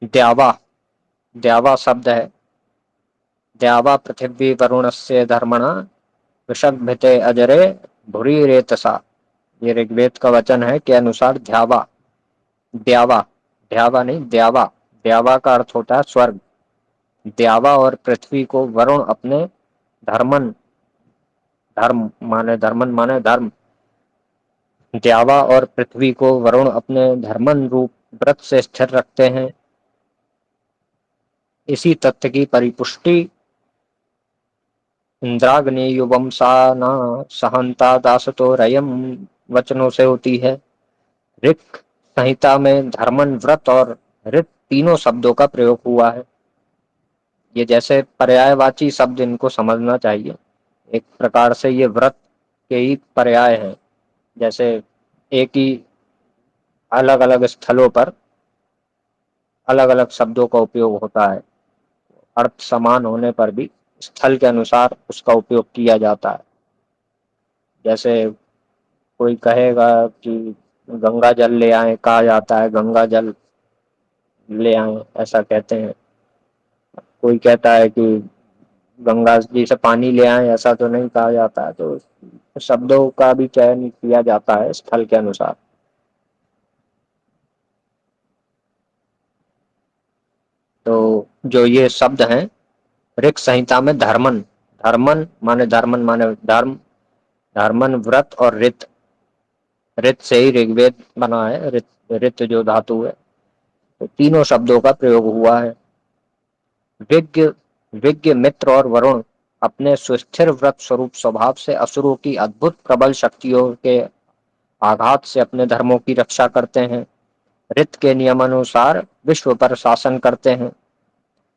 द्यावा, द्यावा शब्द है। द्यावा पृथिवी वरुणस्य धर्मणा वृषभिते अजरे भूरि रेतसा। ये ऋग्वेद का वचन है के अनुसार ध्यावा, द्यावा, ध्यावा नहीं द्यावा, द्यावा का अर्थ होता है स्वर्ग। द्यावा और पृथ्वी को वरुण अपने धर्मन, धर्म माने धर्मन माने धर्म, द्यावा और पृथ्वी को वरुण अपने धर्मन रूप व्रत से स्थिर रखते हैं। इसी तथ्य की परिपुष्टि इंद्राग्नेयुवम सा न सहंता दासतो रयम वचनों से होती है। ऋक संहिता में धर्मन, व्रत और ऋत तीनों शब्दों का प्रयोग हुआ है। ये जैसे पर्यायवाची शब्द, इनको समझना चाहिए। एक प्रकार से ये व्रत के ही पर्याय हैं। जैसे एक ही अलग अलग स्थलों पर अलग अलग शब्दों का उपयोग होता है, अर्थ समान होने पर भी स्थल के अनुसार उसका उपयोग किया जाता है। जैसे कोई कहेगा कि गंगा जल ले आए, कहा जाता है गंगा जल ले आए, ऐसा कहते हैं। कोई कहता है कि गंगा जी से पानी ले आए, ऐसा तो नहीं कहा जाता है। तो शब्दों का भी चयन किया जाता है स्थल के अनुसार। तो जो ये शब्द हैं ऋक संहिता में धर्मन, धर्मन माने धर्म, धर्मन व्रत और ऋत, ऋत से ही ऋग्वेद बना है। ऋत, ऋत जो धातु है, तो तीनों शब्दों का प्रयोग हुआ है। विज्ञ, विज्ञ मित्र और वरुण अपने सुस्थिर व्रत स्वरूप स्वभाव से असुरों की अद्भुत प्रबल शक्तियों के आघात से अपने धर्मों की रक्षा करते हैं। ऋत के नियमानुसार विश्व पर शासन करते हैं,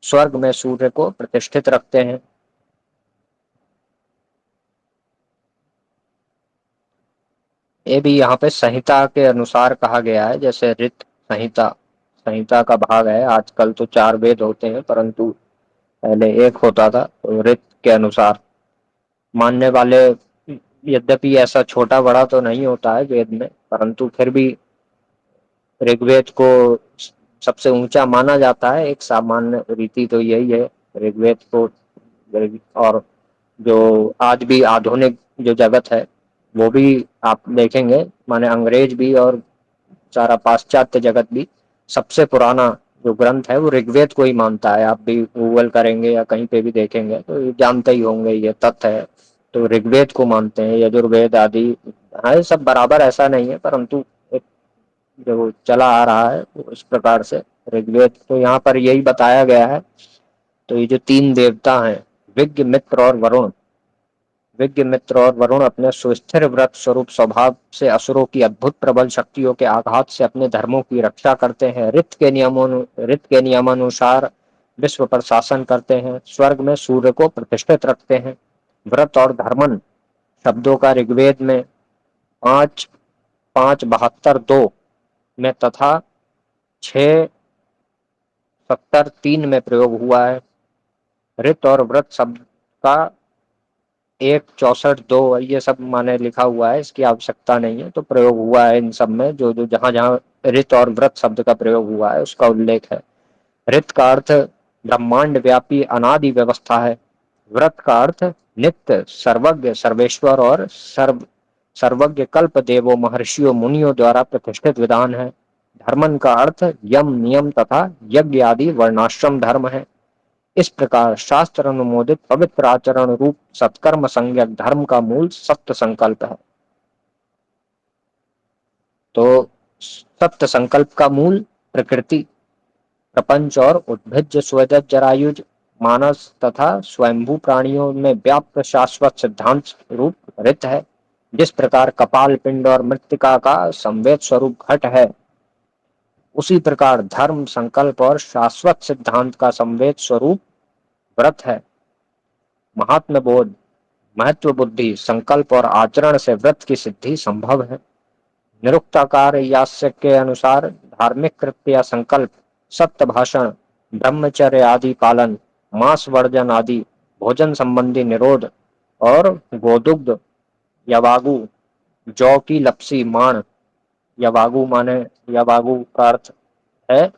स्वर्ग में सूर्य को प्रतिष्ठित रखते हैं। ये भी यहाँ पे संहिता के अनुसार कहा गया है। जैसे ऋत संहिता, संहिता का भाग है। आजकल तो 4 वेद होते हैं, परंतु पहले एक होता था। तो ऋत के अनुसार मानने वाले, यद्यपि ऐसा छोटा बड़ा तो नहीं होता है वेद में, परंतु फिर भी ऋग्वेद को सबसे ऊंचा माना जाता है। एक सामान्य रीति तो यही है ऋग्वेद को। और जो आज भी आधुनिक जो जगत है, वो भी आप देखेंगे, माने अंग्रेज भी और सारा पाश्चात्य जगत भी सबसे पुराना जो ग्रंथ है वो ऋग्वेद को ही मानता है। आप भी गूगल करेंगे या कहीं पे भी देखेंगे तो ये जानते ही होंगे, ये तथ्य है। तो ऋग्वेद को मानते हैं, यजुर्वेद आदि। हाँ, ये सब बराबर ऐसा नहीं है, परंतु एक जो चला आ रहा है वो इस प्रकार से ऋग्वेद। तो यहाँ पर यही बताया गया है। तो ये जो 3 देवता हैं, विज्ञ मित्र और वरुण, विज्ञ मित्र और वरुण अपने सुस्थिर व्रत स्वरूप स्वभाव से असुरों की अद्भुत प्रबल शक्तियों के आघात से अपने धर्मों की रक्षा करते हैं। ऋत के नियमानुसार विश्व पर शासन करते हैं, स्वर्ग में सूर्य को प्रतिष्ठित रखते हैं। व्रत और धर्मन शब्दों का ऋग्वेद में 5:5-72 में तथा 6:70-3 में प्रयोग हुआ है। ऋत और व्रत शब्द का 1:64-2 ये सब माने लिखा हुआ है, इसकी आवश्यकता नहीं है। तो प्रयोग हुआ है इन सब में, जो जो जहां जहां ऋत और व्रत शब्द का प्रयोग हुआ है उसका उल्लेख है। ऋत का अर्थ ब्रह्मांड व्यापी अनादि व्यवस्था है। व्रत का अर्थ नित्य सर्वज्ञ सर्वेश्वर और सर्वज्ञ कल्प देवों महर्षियों मुनियों द्वारा प्रतिष्ठित विधान है। धर्मन का अर्थ यम नियम तथा यज्ञ आदि वर्णाश्रम धर्म है। इस प्रकार शास्त्र अनुमोदित पवित्र आचरण रूप सत्कर्म संज्ञक धर्म का मूल सत्य संकल्प है। तो सत्य संकल्प का मूल प्रकृति, प्रपंच और उद्भिज स्वजत जरायुज मानस तथा स्वयंभू प्राणियों में व्याप्त शाश्वत सिद्धांत रूप ऋत है। जिस प्रकार कपाल पिंड और मृतिका का संवेद स्वरूप घट है, उसी प्रकार धर्म संकल्प और शाश्वत सिद्धांत का संवेद स्वरूप व्रत है। महात्म बोध, महत्व बुद्धि, संकल्प और आचरण से व्रत की सिद्धि संभव है। निरुक्ताकार यास्य के अनुसार धार्मिक कृत्य या संकल्प, सत्य भाषण, ब्रह्मचर्य आदि पालन, मांस वर्जन आदि, भोजन संबंधी निरोध और गोदुग्ध, यवागु, जौ की लपसी, माण, यवागु माने, यवागु का अर्थ है